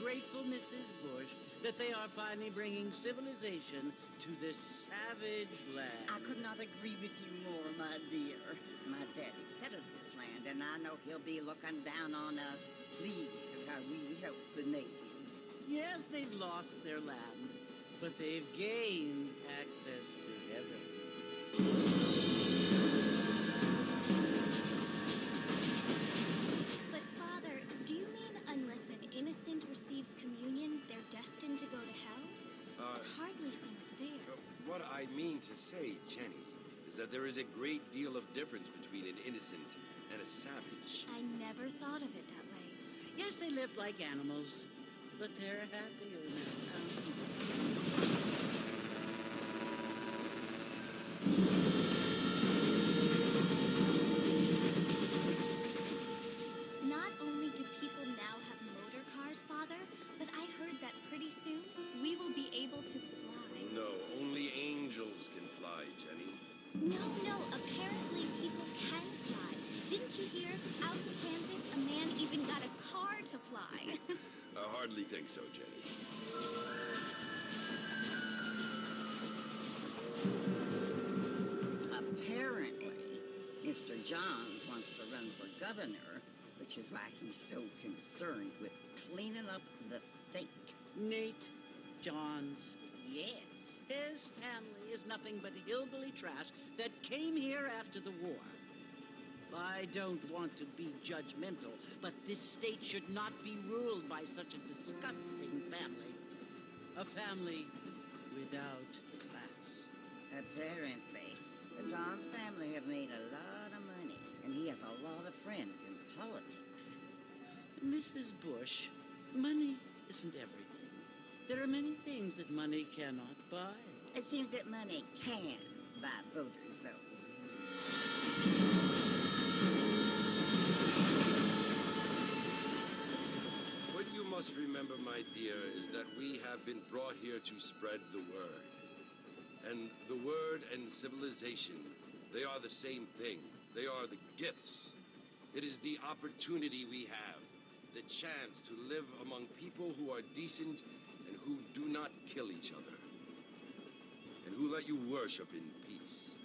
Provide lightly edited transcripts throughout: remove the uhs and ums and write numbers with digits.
Grateful, Mrs. Bush, that they are finally bringing civilization to this savage land. I could not agree with you more, my dear. My daddy settled this land, and I know he'll be looking down on us, pleased at how we help the natives. Yes, they've lost their land, but they've gained access to heaven. Receives communion, they're destined to go to hell? It hardly seems fair. What I mean to say, Jenny, is that there is a great deal of difference between an innocent and a savage. I never thought of it that way. Yes, they lived like animals, but they're happier now. Not only do people now have motor cars, Father, but I heard that pretty soon we will be able to fly. No, only angels can fly, Jenny. No, apparently people can fly. Didn't you hear? Out in Kansas, a man even got a car to fly. I hardly think so, Jenny. Apparently, Mr. Johns wants to run for governor, which is why he's so concerned with cleaning up the state. Nate Johns. Yes. His family is nothing but hillbilly trash that came here after the war. I don't want to be judgmental, but this state should not be ruled by such a disgusting family. A family without class. Apparently, the Johns family have made a lot of money, and he has a lot of friends in politics. Mrs. Bush, money isn't everything. There are many things that money cannot buy. It seems that money can buy voters, though. What you must remember, my dear, is that we have been brought here to spread the word. And the word and civilization, they are the same thing. They are the gifts. It is the opportunity we have, the chance to live among people who are decent and who do not kill each other, and who let you worship in peace.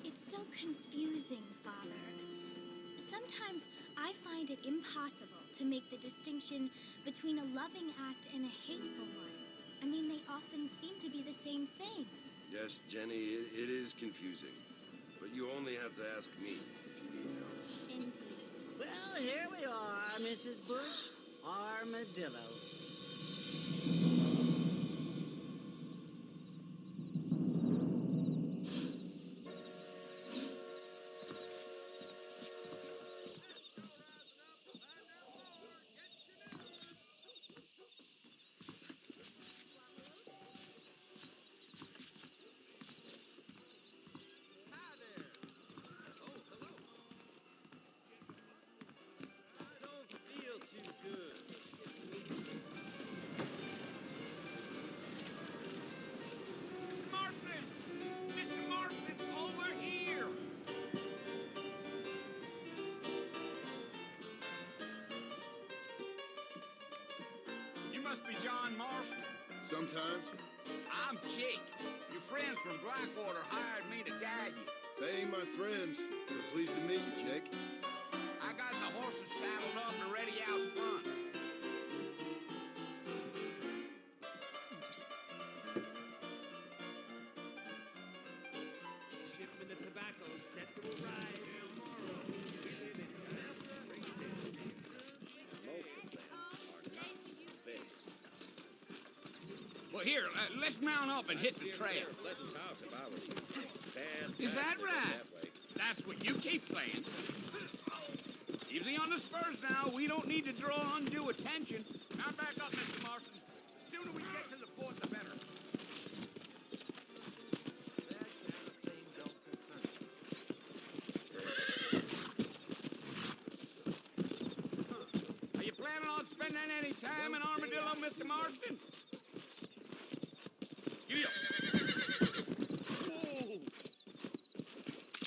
It's so confusing, Father. Sometimes I find it impossible to make the distinction between a loving act and a hateful one. I mean, they often seem to be the same thing. Yes, Jenny, it is confusing. But you only have to ask me if you need help. Indeed. Well, here we are, Mrs. Bush. Armadillo. Must be John Marston. Sometimes. I'm Jake. Your friends from Blackwater hired me to guide you. They ain't my friends, but pleased to meet you, Jake. I got the horses saddled up and ready out front. Shipment of tobacco set to arrive tomorrow. Well, here, let's mount up and hit the trail. Is that right? That's what you keep saying. Easy on the spurs now. We don't need to draw undue attention. Mount back up, Mr. Marston. The sooner we get to the fort, the better. Are you planning on spending any time in Armadillo, Mr. Marston? Giddy up. Whoa.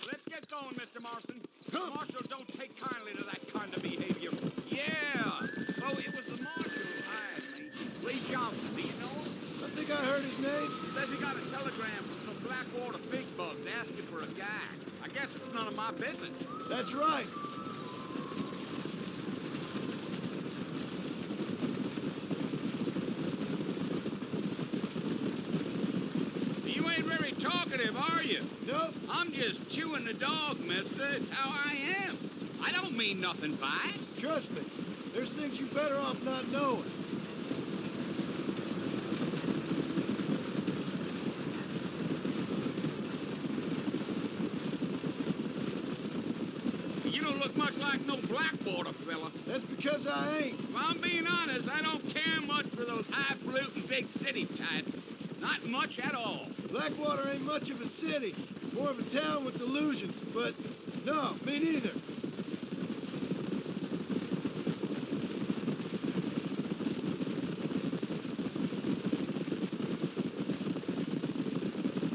Let's get going, Mr. Marston. Marshal don't take kindly to that kind of behavior. Yeah. So it was the marshal who hired me. Lee Johnson, do you know him? I think I heard his name. Says he got a telegram from some Blackwater big bugs asking for a guy. I guess it's none of my business. That's right. You ain't very talkative, are you? Nope. I'm just chewing the dog, mister. It's how I am. I don't mean nothing by it. Trust me. There's things you better off not knowing. You don't look much like no Blackwater fella. That's because I ain't. If I'm being honest, I don't care much for those highfalutin big city types. Not much at all. Blackwater ain't much of a city. More of a town with illusions, but no, me neither.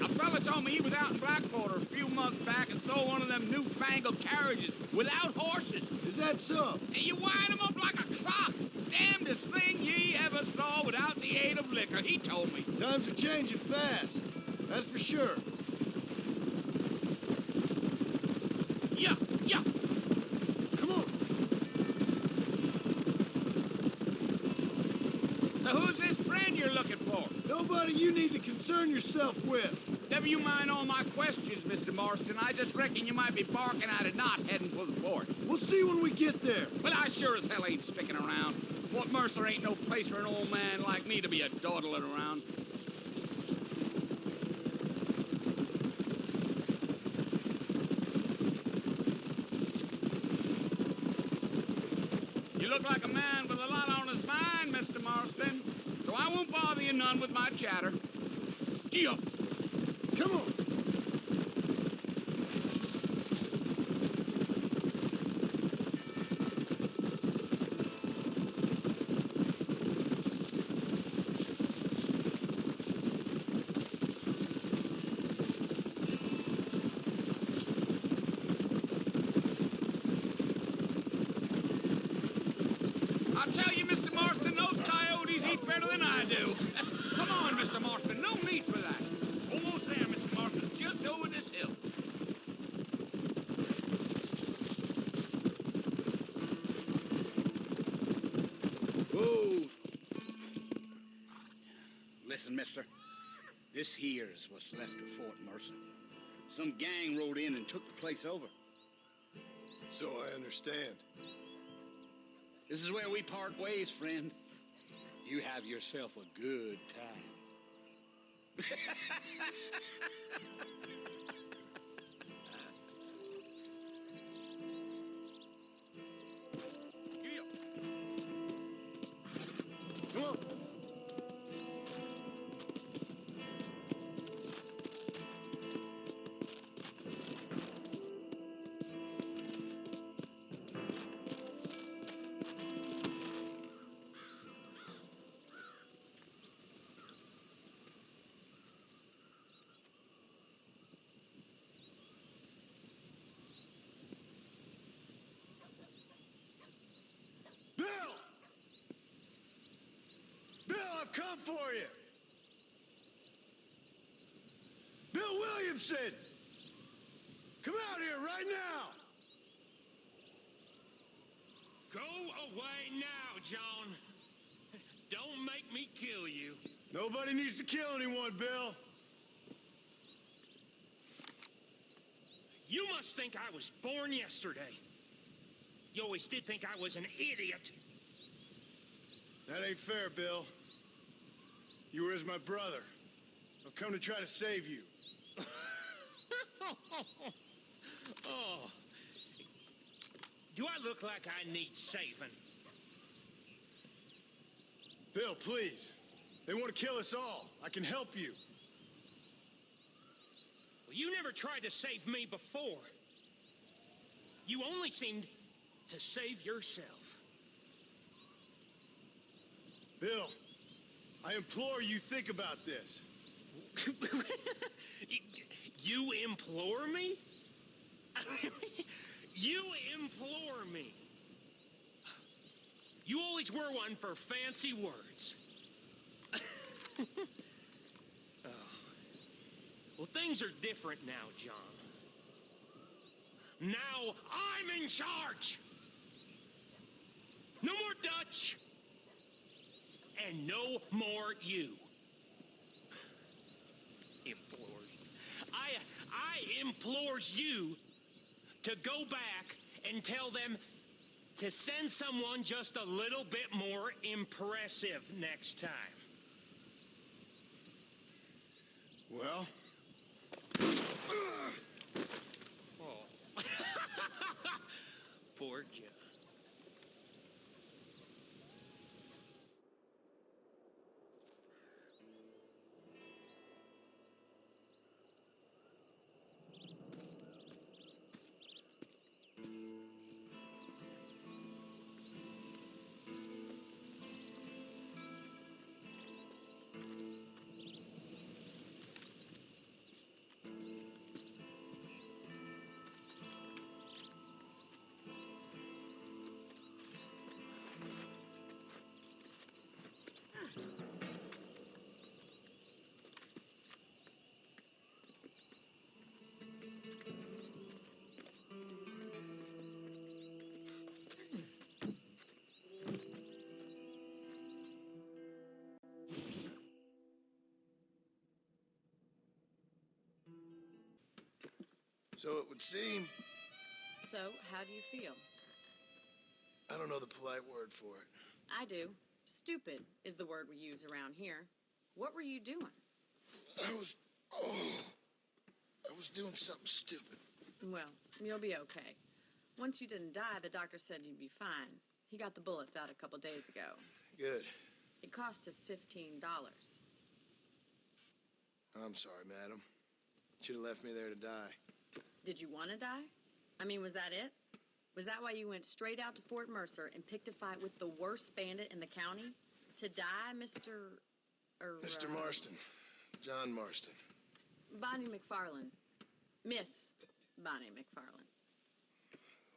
A fella told me he was out in Blackwater a few months back and saw one of them newfangled carriages without horses. Is that so? And you wind 'em up like a clock. Damnedest thing ye ever saw without the aid of liquor, he told me. Times are changing fast. That's for sure. Yeah, yeah. Come on. So who's this friend you're looking for? Nobody you need to concern yourself with. Never you mind all my questions, Mr. Marston. I just reckon you might be barking at a knot heading for the fort. We'll see when we get there. Well, I sure as hell ain't sticking around. Fort Mercer ain't no place for an old man like me to be a dawdling around. You look like a man with a lot on his mind, Mr. Marston. So I won't bother you none with my chatter. Gee up. Come on. I'll tell you, Mr. Marston, those coyotes eat better than I do. Come on, Mr. Marston, no need for that. Almost there, Mr. Marston, just over this hill. Whoa. Listen, mister, this here is what's left of Fort Mercer. Some gang rode in and took the place over. So I understand. This is where we part ways, friend. You have yourself a good time. Come on. Bill! Bill, I've come for you! Bill Williamson! Come out here right now! Go away now, John. Don't make me kill you. Nobody needs to kill anyone, Bill. You must think I was born yesterday. You always did think I was an idiot. That ain't fair, Bill. You were as my brother. I've come to try to save you. Oh. Do I look like I need saving? Bill, please. They want to kill us all. I can help you. Well, you never tried to save me before. You only seemed to save yourself. Bill, I implore you think about this. You implore me? You implore me. You always were one for fancy words. Oh. Well, things are different now, John. Now I'm in charge. No more Dutch. And no more you. Implores. I implores you to go back and tell them to send someone just a little bit more impressive next time. Well? Oh. Poor John. So it would seem, So, how do you feel? I don't know the polite word for it. I do. Stupid is the word we use around here. What were you doing? I was doing something stupid. Well, you'll be okay. Once you didn't die, the doctor said you'd be fine. He got the bullets out a couple days ago. Good. It cost us $15. I'm sorry, madam. Should have left me there to die. Did you want to die? I mean, was that it? Was that why you went straight out to Fort Mercer and picked a fight with the worst bandit in the county? To die, Mr. Mr. Marston. John Marston. Bonnie McFarlane. Miss Bonnie McFarlane.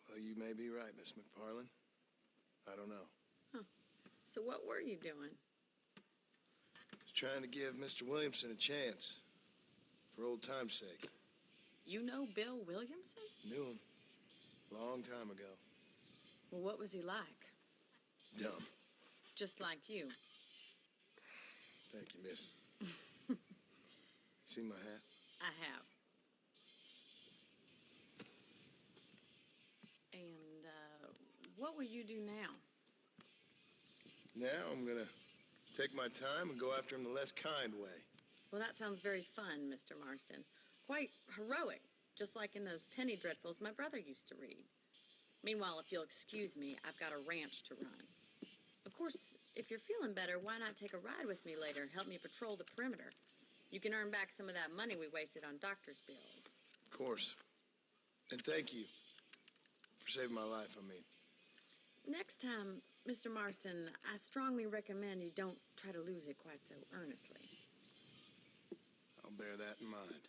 Well, you may be right, Miss McFarlane. I don't know. Huh. So what were you doing? Was trying to give Mr. Williamson a chance. For old time's sake. You know Bill Williamson? Knew him. Long time ago. Well, what was he like? Dumb. Just like you. Thank you, miss. See my hat? I have. what will you do now? Now I'm gonna take my time and go after him the less kind way. Well, that sounds very fun, Mr. Marston. Quite heroic, just like in those penny dreadfuls my brother used to read. Meanwhile, if you'll excuse me, I've got a ranch to run. Of course, if you're feeling better, why not take a ride with me later and help me patrol the perimeter? You can earn back some of that money we wasted on doctor's bills. Of course. And thank you for saving my life, I mean. Next time, Mr. Marston, I strongly recommend you don't try to lose it quite so earnestly. I'll bear that in mind.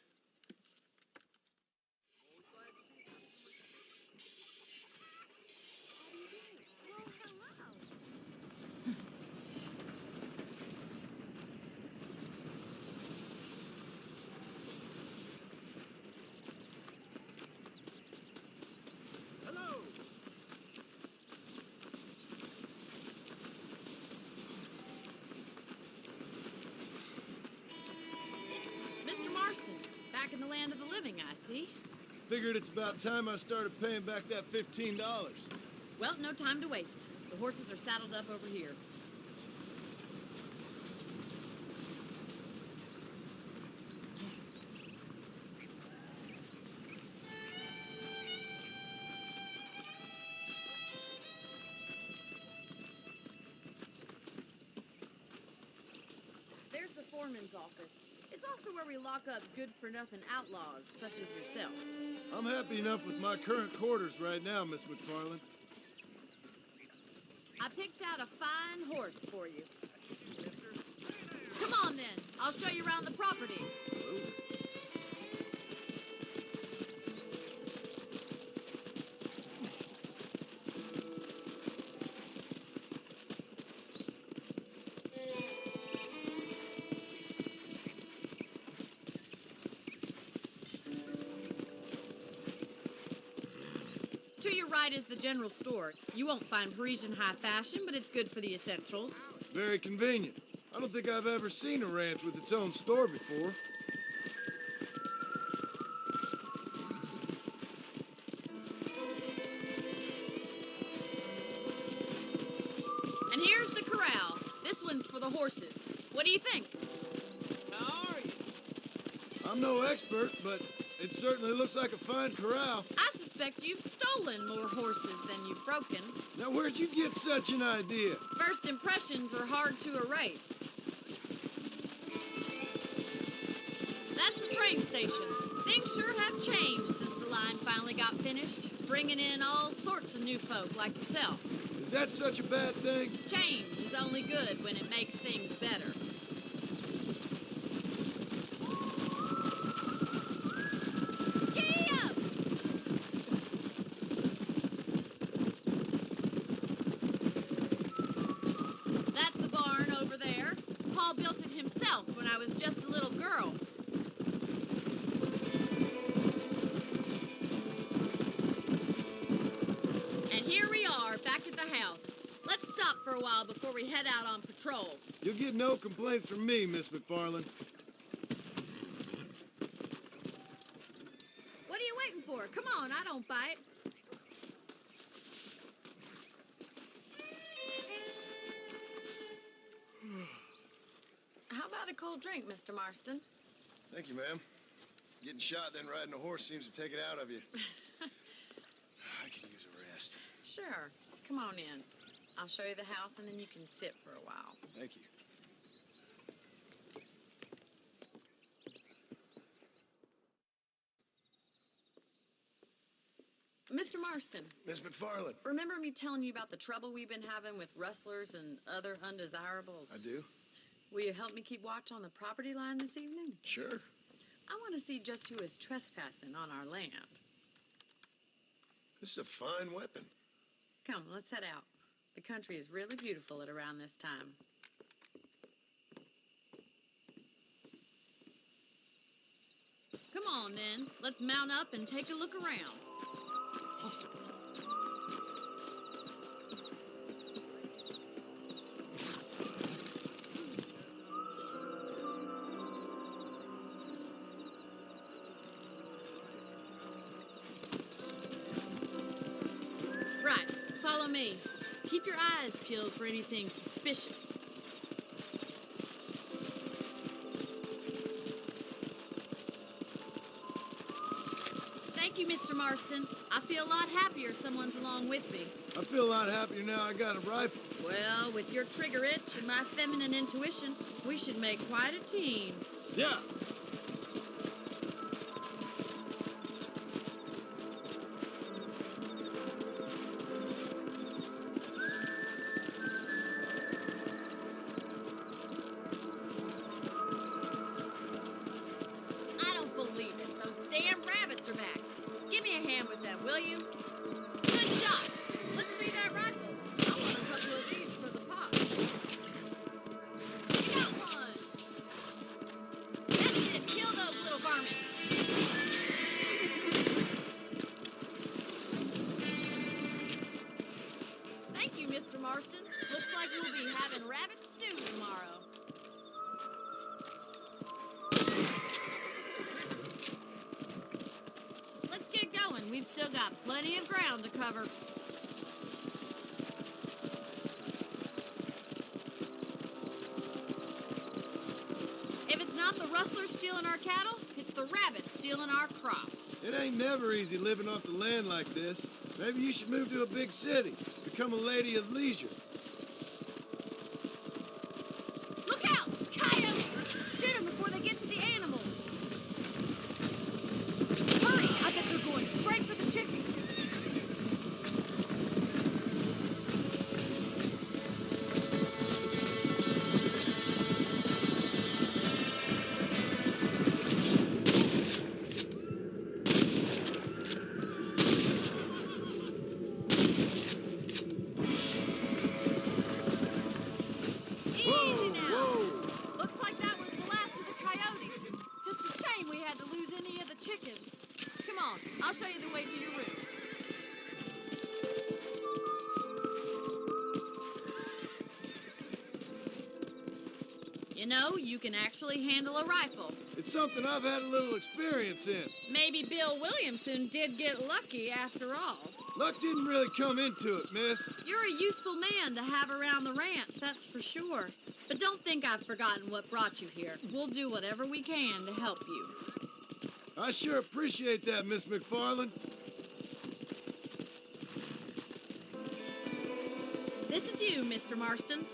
Mr. Marston, back in the land of the living, I see. Figured it's about time I started paying back that $15. Well, no time to waste. The horses are saddled up over here. There's the foreman's office. It's also where we lock up good-for-nothing outlaws, such as yourself. I'm happy enough with my current quarters right now, Miss McFarland. I picked out a fine horse for you. Come on, then. I'll show you around the property. To your right is the general store. You won't find Parisian high fashion, but it's good for the essentials. Very convenient. I don't think I've ever seen a ranch with its own store before. And here's the corral. This one's for the horses. What do you think? How are you? I'm no expert, but it certainly looks like a fine corral. I suspect you've stolen more horses than you've broken. Now, where'd you get such an idea? First impressions are hard to erase. That's the train station. Things sure have changed since the line finally got finished, bringing in all sorts of new folk like yourself. Is that such a bad thing? Change is only good when it makes things better. Giddy up! That's the barn over there. Paul built it himself when I was just a little girl. And here we are, back at the house. Let's stop for a while before we head out on patrol. You'll get no complaints from me, Miss McFarland. What are you waiting for? Come on, I don't bite. How about a cold drink, Mr. Marston? Thank you, ma'am. Getting shot then riding a horse seems to take it out of you. I could use a rest. Sure. Come on in. I'll show you the house, and then you can sit for a while. Thank you. Mr. Marston, Miss McFarland. remember me telling you about the trouble we've been having with rustlers and other undesirables? I do? Will you help me keep watch on the property line this evening? Sure. I want to see just who is trespassing on our land. This is a fine weapon. Come, let's head out. The country is really beautiful at around this time. Come on, then. Let's mount up and take a look around. Right. Follow me. Keep your eyes peeled for anything suspicious. Thank you, Mr. Marston. I feel a lot happier someone's along with me. I feel a lot happier now I got a rifle. Well, with your trigger itch and my feminine intuition, we should make quite a team. Yeah. I don't believe it. Those damn rabbits are back. Give me a hand with them, will you? Good shot. Let's see that rifle. I want a couple of these for the pot. You got one. That's it. Kill those little varmints. Thank you, Mr. Marston. Looks like we'll be having rabbit stew tomorrow. Let's get going. We've still got plenty of ground to cover. If it's not the rustlers stealing our cattle, it's the rabbits stealing our crops. It ain't never easy living off the land like this. Maybe you should move to a big city. Become a lady of leisure. Look out! Coyotes! Shoot them before they get to the animals. Hurry! I bet they're going straight for the chicken. Easy now. Looks like that was the last of the coyotes. Just a shame we had to lose any of the chickens. Come on, I'll show you the way to your room. You know, you can actually handle a rifle. It's something I've had a little experience in. Maybe Bill Williamson did get lucky after all. Luck didn't really come into it, miss. You're a useful man to have around the ranch, that's for sure. But don't think I've forgotten what brought you here. We'll do whatever we can to help you. I sure appreciate that, Miss McFarland. This is you, Mr. Marston.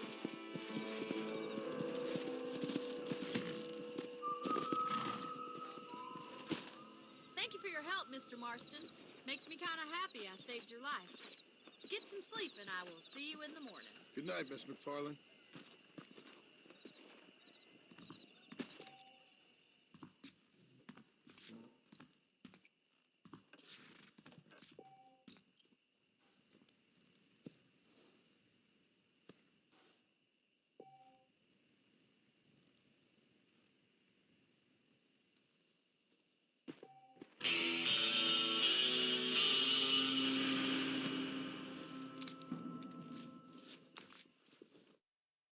Thank you for your help, Mr. Marston. Makes me kind of happy I saved your life. Get some sleep and I will see you in the morning. Good night, Miss McFarland.